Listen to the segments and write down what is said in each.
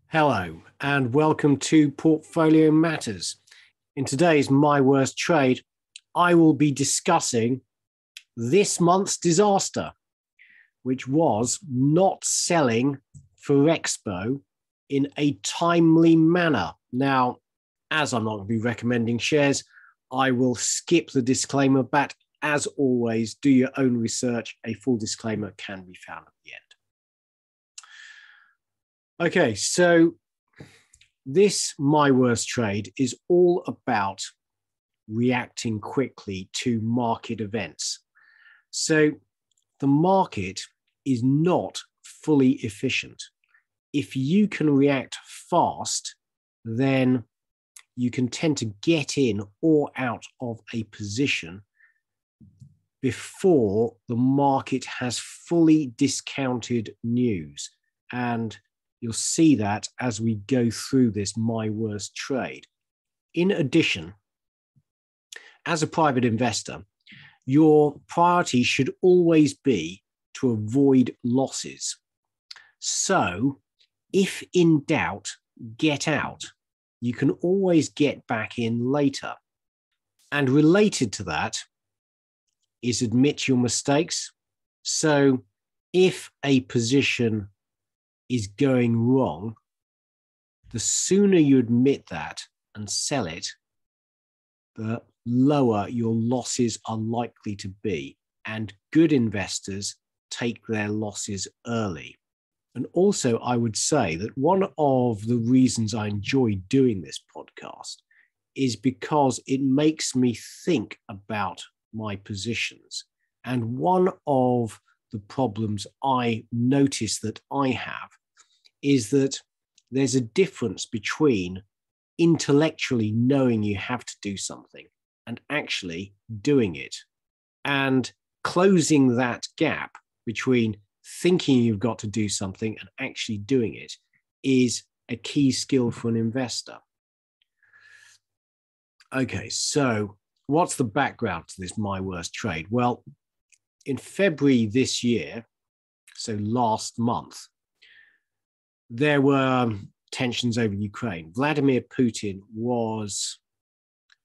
Hello and welcome to Portfolio Matters. In today's My Worst Trade, I will be discussing this month's disaster, which was not selling Ferrexpo in a timely manner. Now, as I'm not going to be recommending shares, I will skip the disclaimer, but as always, do your own research. A full disclaimer can be found at the end. Okay, so this My Worst Trade is all about reacting quickly to market events. So the market is not fully efficient. If you can react fast, then you can tend to get in or out of a position before the market has fully discounted news. And you'll see that as we go through this My Worst Trade. In addition, as a private investor, your priority should always be to avoid losses. So if in doubt, get out. You can always get back in later. And related to that is admit your mistakes. So if a position is going wrong, the sooner you admit that and sell it, the lower your losses are likely to be. And good investors take their losses early. And also, I would say that one of the reasons I enjoy doing this podcast is because it makes me think about my positions. And one of the problems I notice that I have is that there's a difference between intellectually knowing you have to do something and actually doing it. And closing that gap between thinking you've got to do something and actually doing it is a key skill for an investor. Okay, so what's the background to this My Worst Trade? Well, in February this year, so last month, there were tensions over Ukraine. Vladimir Putin was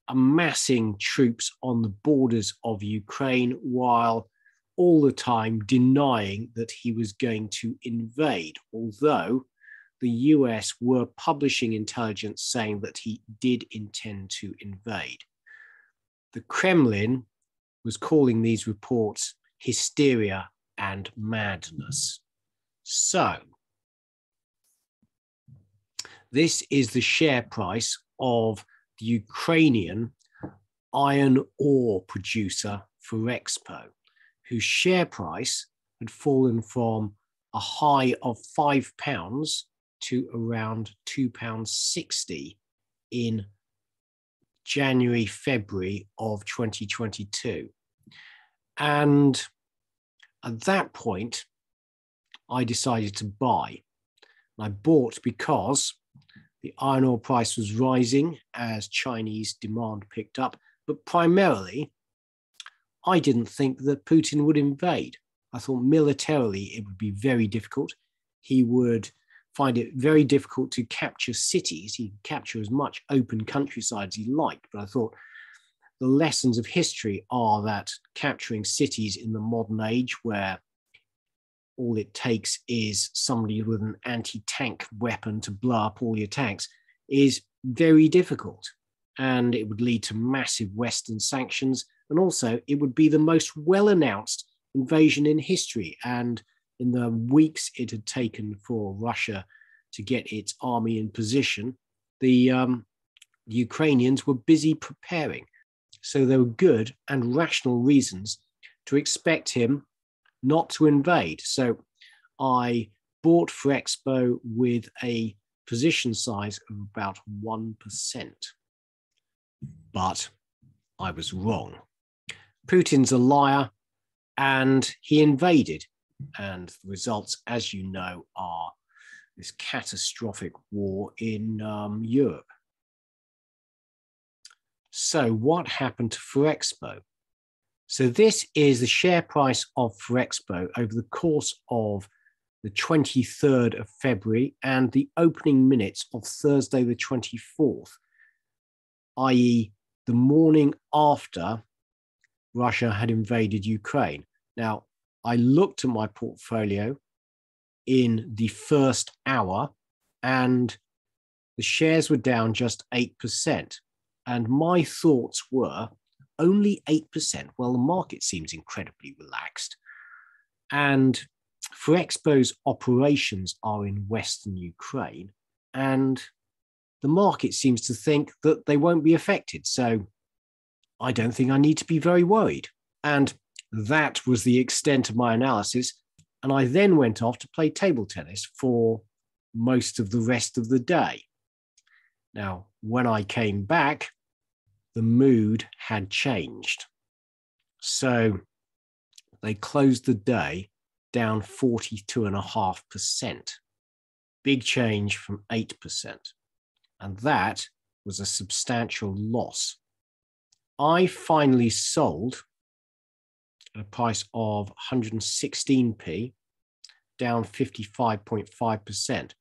amassing troops on the borders of Ukraine while all the time denying that he was going to invade, although the US were publishing intelligence saying that he did intend to invade. The Kremlin was calling these reports hysteria and madness. So, this is the share price of the Ukrainian iron ore producer Ferrexpo, whose share price had fallen from a high of £5 to around £2.60 in January, February of 2022. And at that point, I decided to buy. I bought because the iron ore price was rising as Chinese demand picked up, but primarily, I didn't think that Putin would invade. I thought militarily it would be very difficult. He would find it very difficult to capture cities. He could capture as much open countryside as he liked, but I thought the lessons of history are that capturing cities in the modern age, where all it takes is somebody with an anti-tank weapon to blow up all your tanks, is very difficult. And it would lead to massive Western sanctions. And also, it would be the most well-announced invasion in history. And in the weeks it had taken for Russia to get its army in position, the Ukrainians were busy preparing. So there were good and rational reasons to expect him not to invade. So I bought Ferrexpo with a position size of about 1%. But I was wrong. Putin's a liar and he invaded. And the results, as you know, are this catastrophic war in Europe. So what happened to Ferrexpo? So this is the share price of Ferrexpo over the course of the 23rd of February and the opening minutes of Thursday, the 24th, i.e. the morning after Russia had invaded Ukraine. Now, I looked at my portfolio in the first hour and the shares were down just 8%. And my thoughts were, only 8%? Well, the market seems incredibly relaxed. And Ferrexpo's operations are in Western Ukraine, and the market seems to think that they won't be affected. So I don't think I need to be very worried. And that was the extent of my analysis. And I then went off to play table tennis for most of the rest of the day. Now, when I came back, the mood had changed. So they closed the day down 42.5%. Big change from 8%. And that was a substantial loss. I finally sold at a price of 116p, down 55.5%,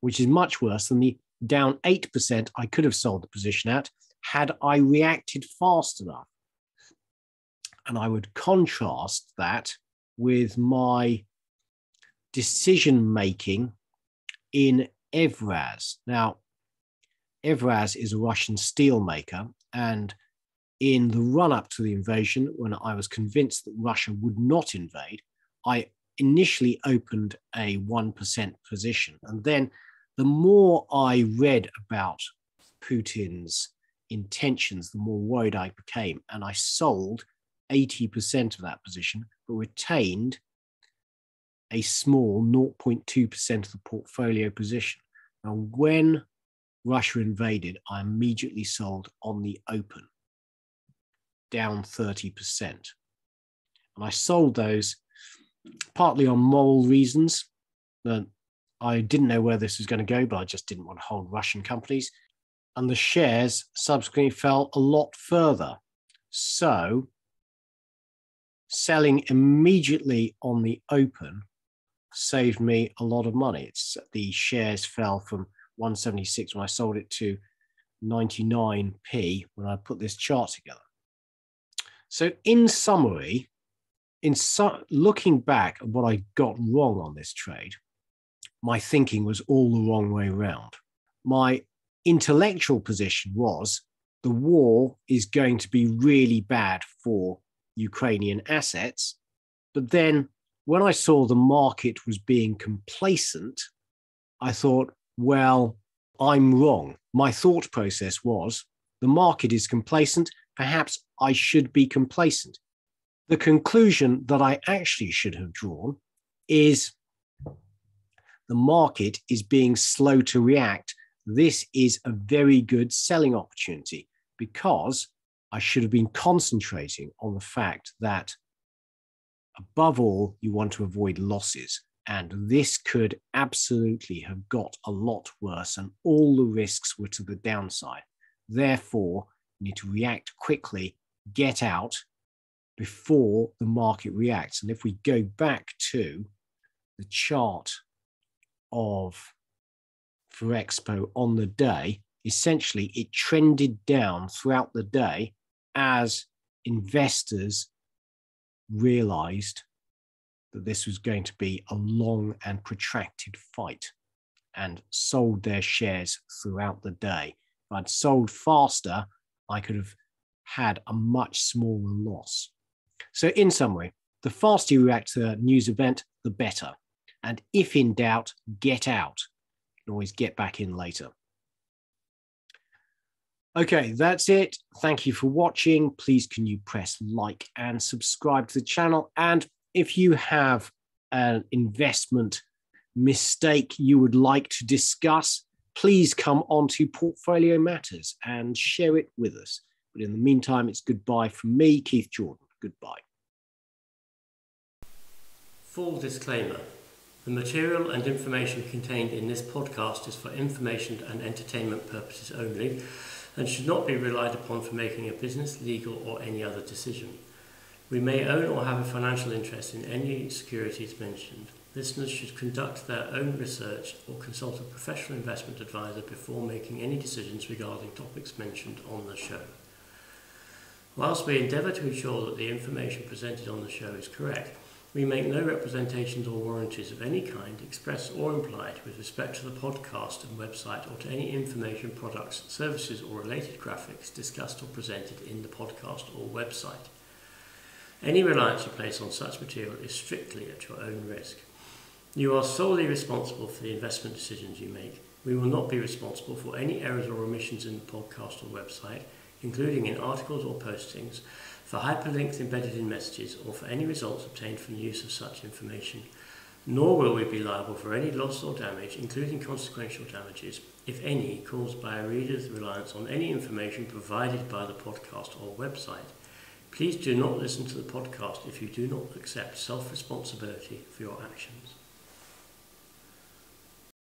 which is much worse than the down 8% I could have sold the position at had I reacted fast enough. And I would contrast that with my decision-making in Evraz. Now, Evraz is a Russian steel maker, and in the run-up to the invasion, when I was convinced that Russia would not invade, I initially opened a 1% position. And then the more I read about Putin's intentions, the more worried I became. And I sold 80% of that position, but retained a small 0.2% of the portfolio position. Now, when Russia invaded, I immediately sold on the open, down 30%. And I sold those partly on moral reasons. That I didn't know where this was going to go, but I just didn't want to hold Russian companies. And the shares subsequently fell a lot further. So selling immediately on the open saved me a lot of money. The shares fell from 176 when I sold it to 99p when I put this chart together. So in summary, looking back at what I got wrong on this trade, my thinking was all the wrong way around. My intellectual position was the war is going to be really bad for Ukrainian assets. But then when I saw the market was being complacent, I thought, well, I'm wrong. My thought process was the market is complacent. Perhaps I should be complacent. The conclusion that I actually should have drawn is the market is being slow to react. This is a very good selling opportunity because I should have been concentrating on the fact that above all, you want to avoid losses. And this could absolutely have got a lot worse and all the risks were to the downside. Therefore, you need to react quickly, get out before the market reacts. And if we go back to the chart of Ferrexpo on the day, essentially it trended down throughout the day as investors realized that this was going to be a long and protracted fight and sold their shares throughout the day. If I'd sold faster, I could have had a much smaller loss. So in summary, the faster you react to a news event, the better. And if in doubt, get out. You can always get back in later. Okay, that's it. Thank you for watching. Please can you press like and subscribe to the channel. And if you have an investment mistake you would like to discuss, please come on to Portfolio Matters and share it with us. But in the meantime, it's goodbye from me, Keith Jordan. Goodbye. Full disclaimer. The material and information contained in this podcast is for information and entertainment purposes only and should not be relied upon for making a business, legal or any other decision. We may own or have a financial interest in any securities mentioned. Listeners should conduct their own research or consult a professional investment advisor before making any decisions regarding topics mentioned on the show. Whilst we endeavour to ensure that the information presented on the show is correct, we make no representations or warranties of any kind, express or implied, with respect to the podcast and website or to any information, products, services or related graphics discussed or presented in the podcast or website. Any reliance you place on such material is strictly at your own risk. You are solely responsible for the investment decisions you make. We will not be responsible for any errors or omissions in the podcast or website, including in articles or postings, for hyperlinks embedded in messages, or for any results obtained from the use of such information. Nor will we be liable for any loss or damage, including consequential damages, if any, caused by a reader's reliance on any information provided by the podcast or website. Please do not listen to the podcast if you do not accept self-responsibility for your actions.